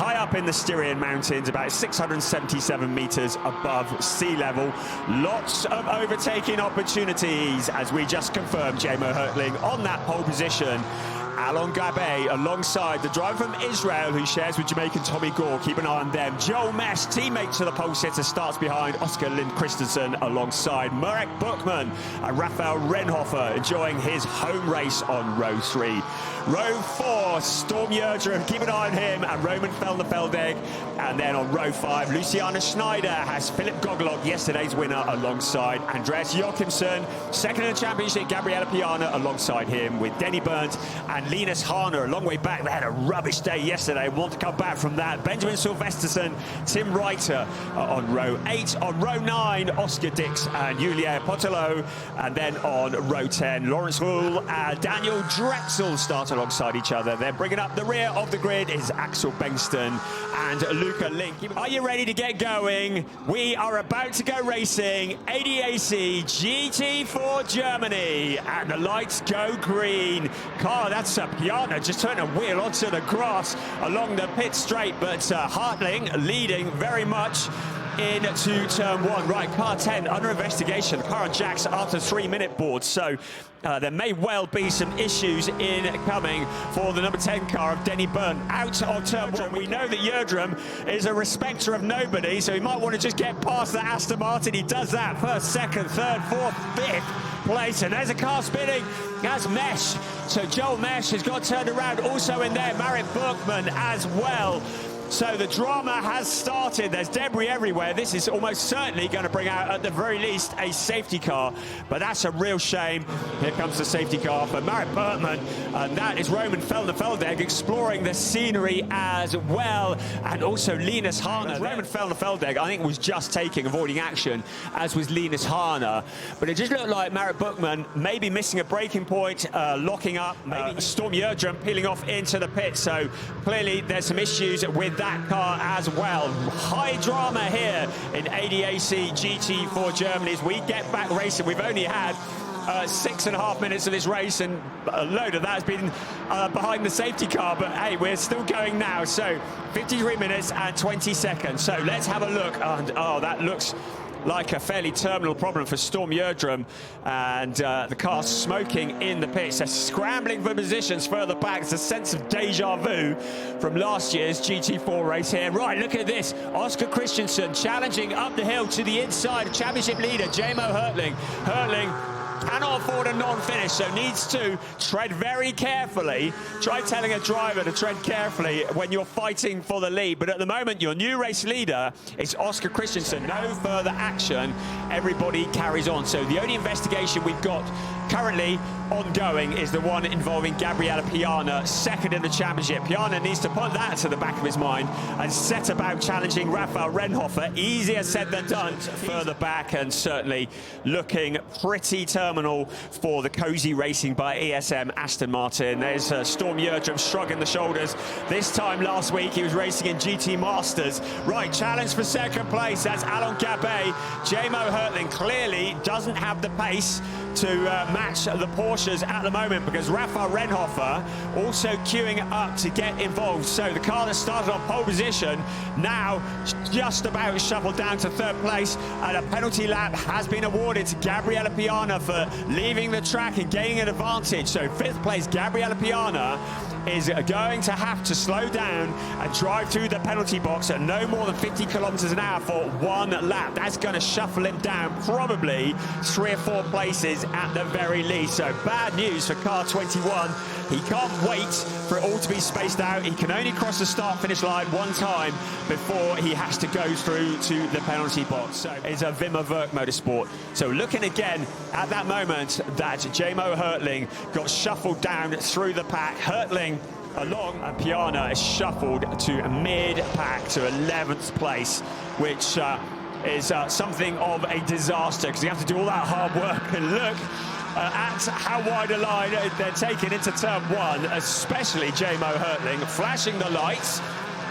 high up in the Styrian Mountains, about 677 meters above sea level. Lots of overtaking opportunities, as we just confirmed. Jamo Hertling on that pole position. Alon Gabbay alongside the driver from Israel who shares with Jamaican Tommy Gore. Keep an eye on them. Joel Mesh, teammate to the pole sitter, starts behind Oskar Kristensen alongside Marek Buchmann and Raphael Renhofer enjoying his home race on row 3. Row 4, Storm Yerdrum, keep an eye on him, and Roman Felderfeldegg. And then on row 5, Luciana Schneider has Philip Gogolok, yesterday's winner, alongside Andreas Jochimsen. Second in the championship, Gabriella Piana alongside him with Denny Burnt and Linus Harner a long way back. They had a rubbish day yesterday, want to come back from that. Benjamin Sylvesterson, Tim Reiter on row 8. On row 9, Oscar Dix and Julia Potelo. And then on row 10, Lawrence Hull and Daniel Drexel start alongside each other. They're bringing up the rear of the grid is Axel Bengston and Luca Link. Are you ready to get going? We are about to go racing. ADAC GT4 Germany, and the lights go green. Car, that's Piana just turned a wheel onto the grass along the pit straight, but Hartling leading very much into turn 1. Right, car 10 under investigation. Car on jacks after 3-minute board, so there may well be some issues incoming for the number 10 car of Denny Byrne out of turn 1. We know that Yerdrum is a respecter of nobody, so he might want to just get past the Aston Martin. He does that. First, second, third, fourth, fifth place, and there's a car spinning. That's Mesh. So Joel Mesh has got turned around. Also in there, Marek Buchmann as well. So the drama has started. There's debris everywhere. This is almost certainly going to bring out, at the very least, a safety car. But that's a real shame. Here comes the safety car for Marek Buchmann. And that is Roman Felderfeldegg exploring the scenery as well. And also Linus Harner. Roman Felderfeldegg, I think, was just avoiding action, as was Linus Harner. But it just looked like Marek Buchmann maybe missing a braking point, locking up. Maybe Storm Yerdrum peeling off into the pit. So clearly there's some issues with that car as well. High drama here in ADAC GT4 Germany as we get back racing. We've only had 6.5 minutes of this race, and a load of that has been behind the safety car, but hey, we're still going now. So 53 minutes and 20 seconds. So let's have a look. And oh, that looks like a fairly terminal problem for Storm Yerdrum, and the car smoking in the pits. They're scrambling for positions further back. It's a sense of deja vu from last year's GT4 race here. Right, look at this. Oskar Kristensen challenging up the hill to the inside. Championship leader, Jamo Hertling. Hertling cannot afford a non-finish, so needs to tread very carefully. Try telling a driver to tread carefully when you're fighting for the lead. But at the moment, your new race leader is Oskar Kristensen. No further action. Everybody carries on. So the only investigation we've got currently ongoing is the one involving Gabriella Piana, second in the championship. Piana needs to put that to the back of his mind and set about challenging Raphael Renhofer. Easier said than done. Further back, and certainly looking pretty terminal for the cozy racing by ESM Aston Martin. There's Storm Yerdrum shrugging the shoulders. This time last week he was racing in GT Masters. Right, challenge for second place. That's Alon Gabbay. Jamo Hertling clearly doesn't have the pace to match the Porsches at the moment, because Raphael Renhofer also queuing up to get involved. So the car that started on pole position now just about shuffled down to third place, and a penalty lap has been awarded to Gabriella Piana for leaving the track and gaining an advantage. So fifth place, Gabriella Piana is going to have to slow down and drive through the penalty box at no more than 50 kilometers an hour for one lap. That's going to shuffle him down probably 3 or 4 places at the very least. So bad news for car 21. He can't wait for it all to be spaced out. He can only cross the start-finish line one time before he has to go through to the penalty box. So it's a Wimmer Werk Motorsport. So looking again at that moment that Jamo Hertling got shuffled down through the pack. Hertling along, and Piana is shuffled to mid-pack to 11th place, which is something of a disaster, because you have to do all that hard work. And look at how wide a line they're taking into turn 1, especially Jamo Hertling, flashing the lights.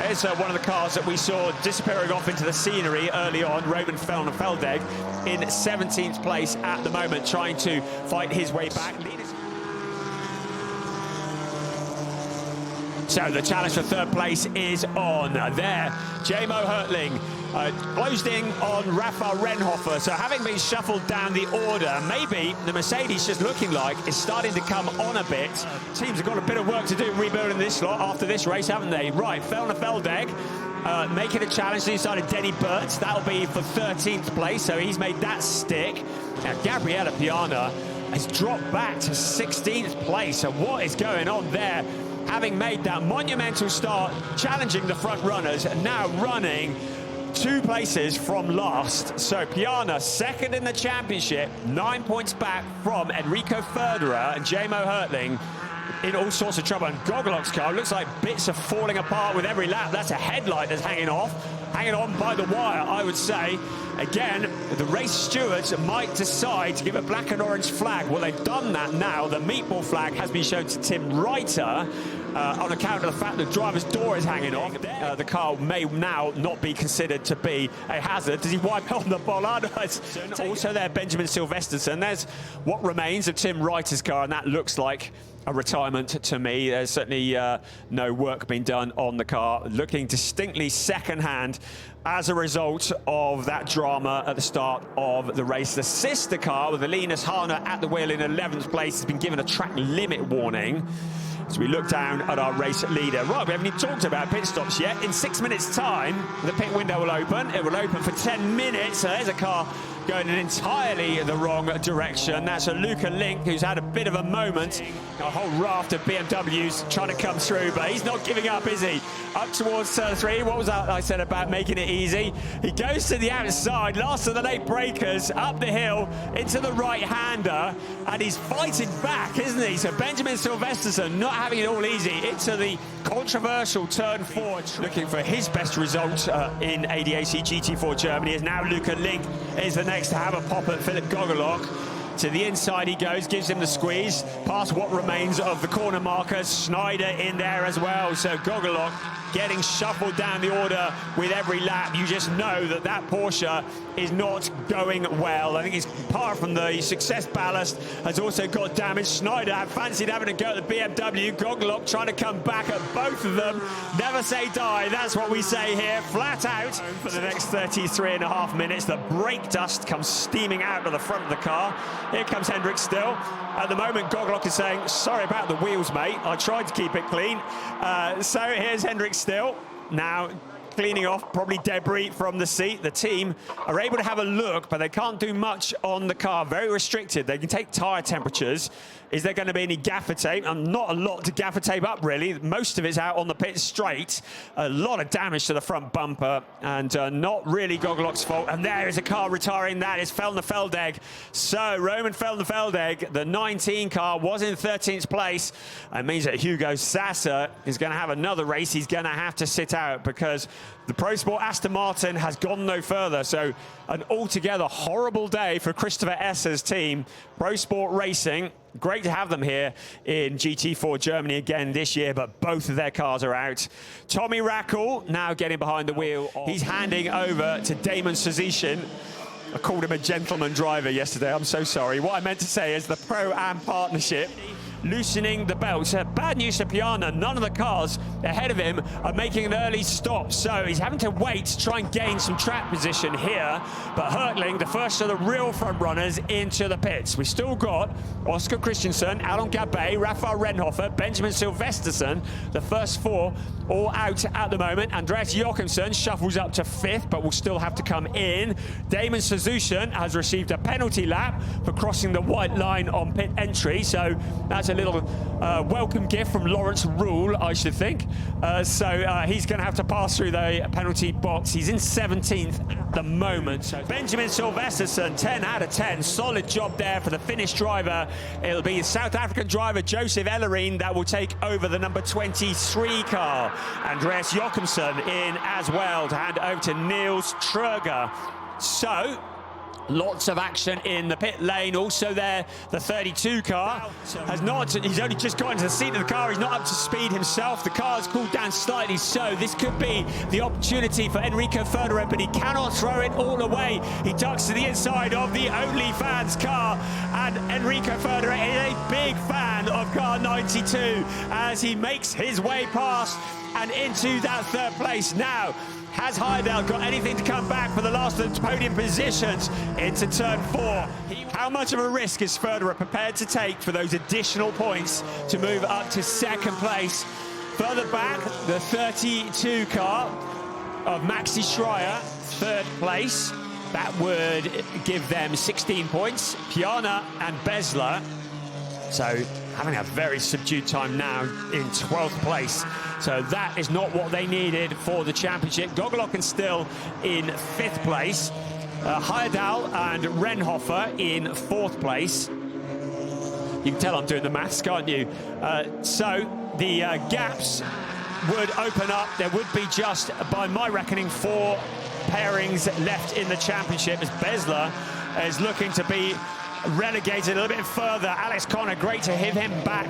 Here's one of the cars that we saw disappearing off into the scenery early on, Roman Felderfeldegg, in 17th place at the moment, trying to fight his way back. So the challenge for third place is on. There, J-Mo Hertling closed in on Rafael Renhofer. So having been shuffled down the order, maybe the Mercedes just looking like is starting to come on a bit. Teams have got a bit of work to do rebuilding this lot after this race, haven't they? Right, Felner Feldegg making a challenge to the inside of Denny Burtz. That'll be for 13th place, so he's made that stick. Now, Gabriella Piana has dropped back to 16th place. So what is going on there? Having made that monumental start, challenging the front runners, and now running 2 places from last. So Piana, second in the championship, 9 points back from Enrico Ferderer and J-Mo Hertling in all sorts of trouble. And Gogolok's car looks like bits are falling apart with every lap. That's a headlight that's hanging on by the wire, I would say. Again, the race stewards might decide to give a black and orange flag. Well, they've done that now. The meatball flag has been shown to Tim Reiter on account of the fact the driver's door is hanging off. The car may now not be considered to be a hazard. Does he wipe on the bollard? Also there, Benjamin Silvesterson. There's what remains of Tim Reiter's car, and that looks like a retirement to me. There's certainly no work being done on the car. Looking distinctly second-hand as a result of that drama at the start of the race. The sister car with Linus Harner at the wheel in 11th place has been given a track limit warning. So we look down at our race leader. Right, we haven't even talked about pit stops yet. In 6 minutes' time, the pit window will open. It will open for 10 minutes. So there's a car going in entirely the wrong direction. That's a Luca Link, who's had a bit of a moment. A whole raft of BMWs trying to come through, but he's not giving up, is he? Up towards turn 3. What was that I said about making it easy? He goes to the outside, last of the late breakers, up the hill, into the right-hander, and he's fighting back, isn't he? So Benjamin Silvesterson not having it all easy into the controversial turn 4. Looking for his best result in ADAC GT4 Germany, is now Luca Link is the next to have a pop at Philip Gogolok. To the inside he goes, gives him the squeeze, past what remains of the corner markers. Schneider in there as well, so Gogolok getting shuffled down the order with every lap. You just know that that Porsche is not going well. I think he's, apart from the success ballast, has also got damage. Schneider fancied having a go at the BMW. Gogolok trying to come back at both of them. Never say die, that's what we say here. Flat out for the next 33.5 minutes. The brake dust comes steaming out of the front of the car. Here comes Hendrik Still. At the moment, Gogolok is saying, sorry about the wheels, mate. I tried to keep it clean. So here's Hendrik Still. Now, cleaning off probably debris from the seat. The team are able to have a look, but they can't do much on the car. Very restricted. They can take tyre temperatures. Is there going to be any gaffer tape? Not a lot to gaffer tape up, really. Most of it's out on the pit straight. A lot of damage to the front bumper, and not really Gogolok's fault. And there is a car retiring. That is Felner Feldegg. So Roman Felner Feldegg, the 19 car, was in 13th place. It means that Hugo Sasser is going to have another race. He's going to have to sit out because the Pro Sport Aston Martin has gone no further. So an altogether horrible day for Christopher Esser's team. Pro Sport Racing, great to have them here in GT4 Germany again this year, but both of their cars are out. Tommy Rackle now getting behind the wheel. He's handing over to Damon Sazishin. I called him a gentleman driver yesterday. I'm so sorry. What I meant to say is the Pro-Am partnership loosening the belts. Bad news for Piana. None of the cars ahead of him are making an early stop, so he's having to wait to try and gain some track position here. But Hertling, the first of the real front runners, into the pits. We've still got Oskar Kristensen, Alon Gabbay, Rafael Renhofer, Benjamin Silvesterson, the first 4 all out at the moment. Andreas Jochimsen shuffles up to 5th, but will still have to come in. Damon Sazushin has received a penalty lap for crossing the white line on pit entry, so that's a little welcome gift from Lawrence Rule, I should think. So he's going to have to pass through the penalty box. He's in 17th at the moment. So Benjamin Silvesterson, 10 out of 10. Solid job there for the Finnish driver. It'll be South African driver Joseph Ellerine that will take over the number 23 car. Andreas Jochimsen in as well to hand over to Niels Truger. So Lots of action in the pit lane. Also there, the 32 car has not, he's only just got into the seat of the car. He's not up to speed himself. The car's cooled down slightly, so this could be the opportunity for Enrico Ferdinand, but he cannot throw it all away. He ducks to the inside of the OnlyFans car, and Enrico Ferdinand is a big fan of car 92 as he makes his way past and into that third place. Now, has Heidel got anything to come back for the last of the podium positions into turn 4? How much of a risk is Ferdinand prepared to take for those additional points to move up to second place? Further back, the 32 car of Maxi Schreier, third place. That would give them 16 points. Piana and Besler, so having a very subdued time now in 12th place. So that is not what they needed for the championship. Gogolok still in 5th place. Heyerdahl and Renhofer in 4th place. You can tell I'm doing the maths, can't you? So the gaps would open up. There would be just, by my reckoning, 4 pairings left in the championship as Besler is looking to be relegated a little bit further. Alex Connor, great to have him back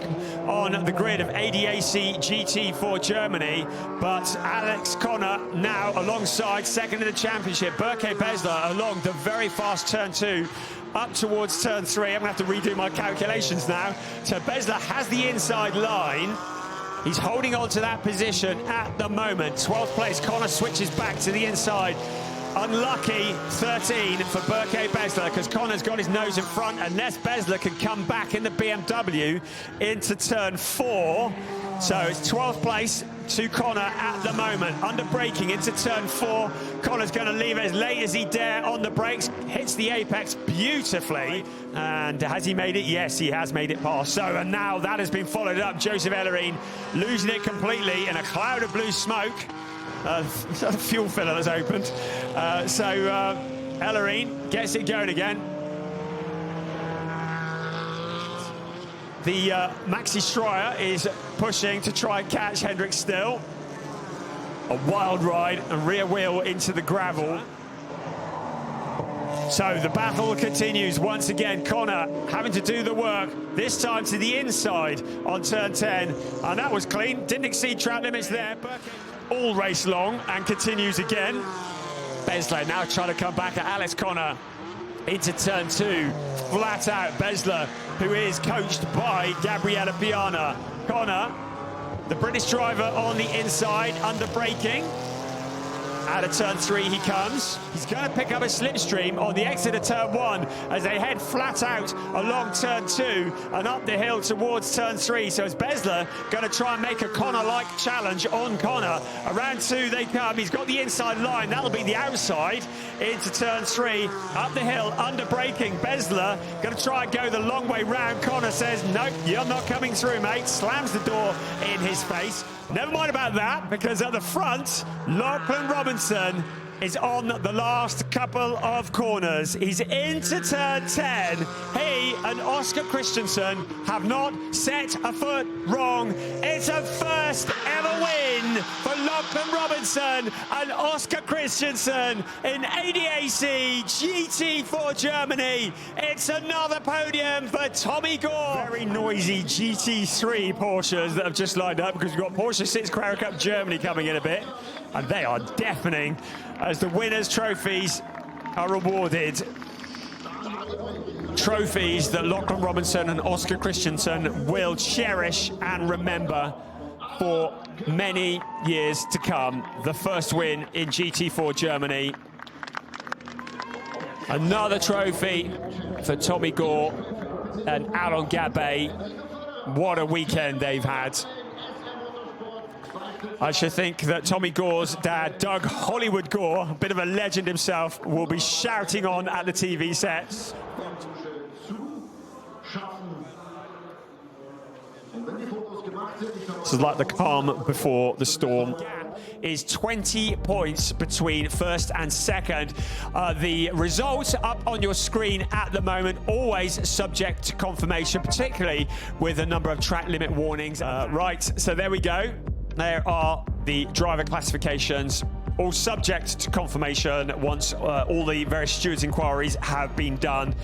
on the grid of ADAC GT4 Germany, but Alex Connor now alongside second in the championship. Berke Besler along the very fast turn 2 up towards turn 3. I'm gonna have to redo my calculations now. So Besler has the inside line. He's holding on to that position at the moment. 12th place, Connor switches back to the inside. Unlucky 13 for Berke Besler because Connor's got his nose in front unless Besler can come back in the BMW into turn 4. So it's 12th place to Connor at the moment. Under braking into turn 4. Connor's going to leave as late as he dare on the brakes. Hits the apex beautifully. And has he made it? Yes, he has made it past. So, and now that has been followed up. Joseph Ellerine losing it completely in a cloud of blue smoke. The fuel filler has opened. Ellerine gets it going again. The Maxi Schreier is pushing to try and catch Hendrik Still. A wild ride and rear wheel into the gravel. So the battle continues once again. Connor having to do the work, this time to the inside on turn 10. And that was clean, didn't exceed track limits there. All race long and continues again. Besler now trying to come back at Alex Connor into turn 2. Flat out Besler, who is coached by Gabriella Piana. Connor, the British driver on the inside, under braking. Out of turn 3 he comes. He's going to pick up a slipstream on the exit of turn 1 as they head flat out along turn 2 and up the hill towards turn 3. So it's Besler going to try and make a Connor-like challenge on Connor. Around 2 they come. He's got the inside line. That'll be the outside into turn 3. Up the hill, under braking. Besler going to try and go the long way round. Connor says, nope, you're not coming through, mate. Slams the door in his face. Never mind about that, because at the front, Lachlan Robinson is on the last couple of corners. He's into turn 10. He and Oskar Kristensen have not set a foot wrong. It's a first ever win for Lachlan Robinson and Oskar Kristensen in ADAC GT4 Germany. It's another podium for Tommy Gore. Very noisy GT3 Porsches that have just lined up because we've got Porsche 6 Carrera Cup Germany coming in a bit. And they are deafening as the winners' trophies are awarded. Trophies that Lachlan Robinson and Oskar Kristensen will cherish and remember for many years to come. The first win in GT4 Germany. Another trophy for Tommy Gore and Alon Gabbay. What a weekend they've had. I should think that Tommy Gore's dad, Doug Hollywood Gore, a bit of a legend himself, will be shouting on at the TV sets. This is like the calm before the storm. Is 20 points between first and second. The results up on your screen at the moment, always subject to confirmation, particularly with a number of track limit warnings. Right, so there we go. There are the driver classifications, all subject to confirmation once all the various stewards' inquiries have been done.